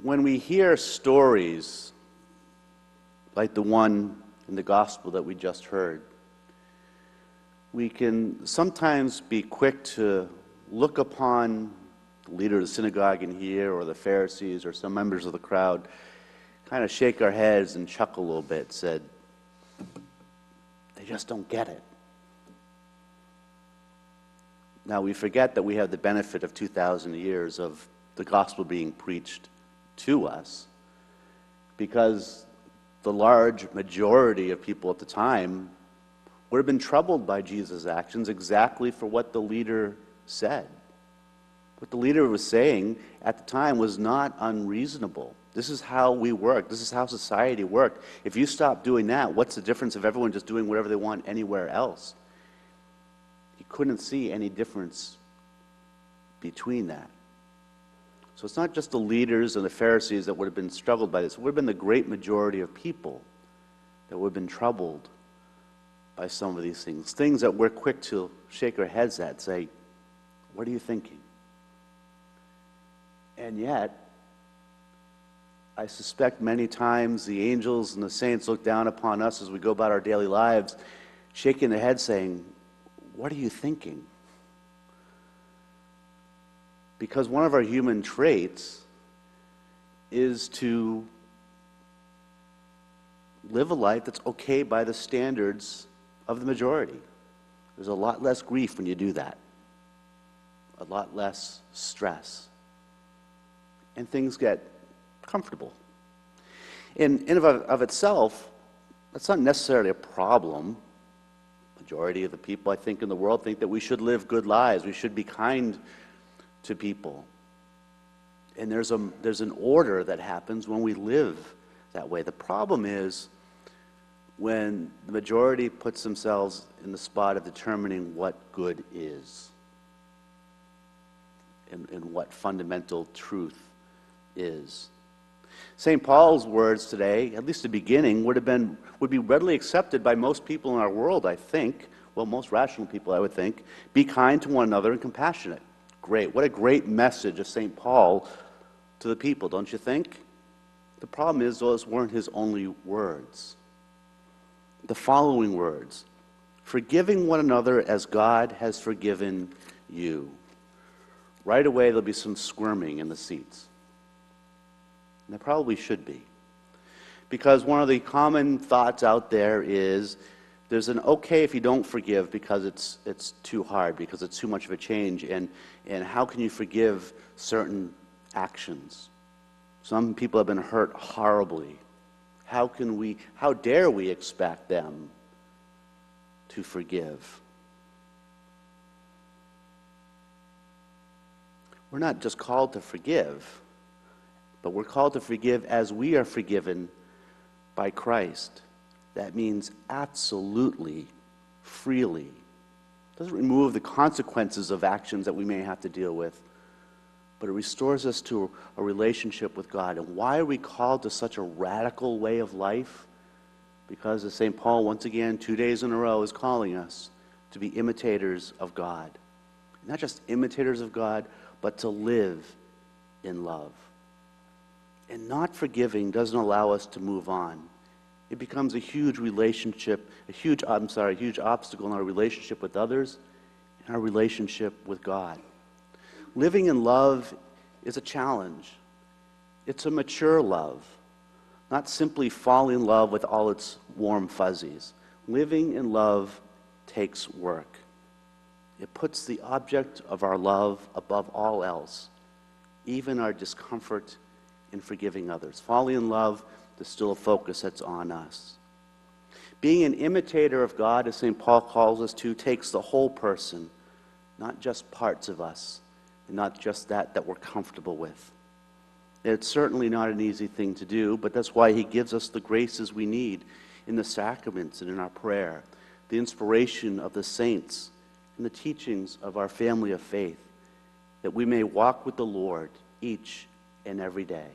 when we hear stories like the one in the gospel that we just heard, we can sometimes be quick to look upon the leader of the synagogue in here, or the Pharisees, or some members of the crowd, kind of shake our heads and chuckle a little bit, said, they just don't get it. Now, we forget that we have the benefit of 2,000 years of the gospel being preached to us, because the large majority of people at the time would have been troubled by Jesus' actions exactly for what the leader said. What the leader was saying at the time was not unreasonable. This is how we work. This is how society worked. If you stop doing that, what's the difference of everyone just doing whatever they want anywhere else? He couldn't see any difference between that. So it's not just the leaders and the Pharisees that would have been struggled by this. It would have been the great majority of people that would have been troubled by some of these things. Things that we're quick to shake our heads at, say, what are you thinking? And yet, I suspect many times the angels and the saints look down upon us as we go about our daily lives, shaking their head saying, what are you thinking? Because one of our human traits is to live a life that's okay by the standards of the majority. There's a lot less grief when you do that. A lot less stress. And things get comfortable. In and of itself, that's not necessarily a problem. Majority of the people, I think, in the world think that we should live good lives. We should be kind to people. And there's an order that happens when we live that way. The problem is when the majority puts themselves in the spot of determining what good is and what fundamental truth is. St. Paul's words today, at least the beginning, would be readily accepted by most people in our world, I think. Well, most rational people, I would think. Be kind to one another and compassionate. Great. What a great message of St. Paul to the people, don't you think? The problem is those weren't his only words. The following words: forgiving one another as God has forgiven you. Right away, there'll be some squirming in the seats. And there probably should be. Because one of the common thoughts out there is there's an okay if you don't forgive because it's too hard, because it's too much of a change, and how can you forgive certain actions? Some people have been hurt horribly. How dare we expect them to forgive? We're not just called to forgive, but we're called to forgive as we are forgiven by Christ. That means absolutely, freely. It doesn't remove the consequences of actions that we may have to deal with, but it restores us to a relationship with God. And why are we called to such a radical way of life? Because, as St. Paul, once again, 2 days in a row, is calling us to be imitators of God. Not just imitators of God, but to live in love. And not forgiving doesn't allow us to move on. It becomes a huge huge obstacle in our relationship with others and our relationship with God. Living in love is a challenge. It's a mature love, not simply falling in love with all its warm fuzzies. Living in love takes work. It puts the object of our love above all else, even our discomfort in forgiving others. Falling in love, there's still a focus that's on us. Being an imitator of God, as St. Paul calls us to, takes the whole person, not just parts of us, and not just that we're comfortable with. It's certainly not an easy thing to do, but that's why he gives us the graces we need in the sacraments and in our prayer, the inspiration of the saints, and the teachings of our family of faith, that we may walk with the Lord each and every day.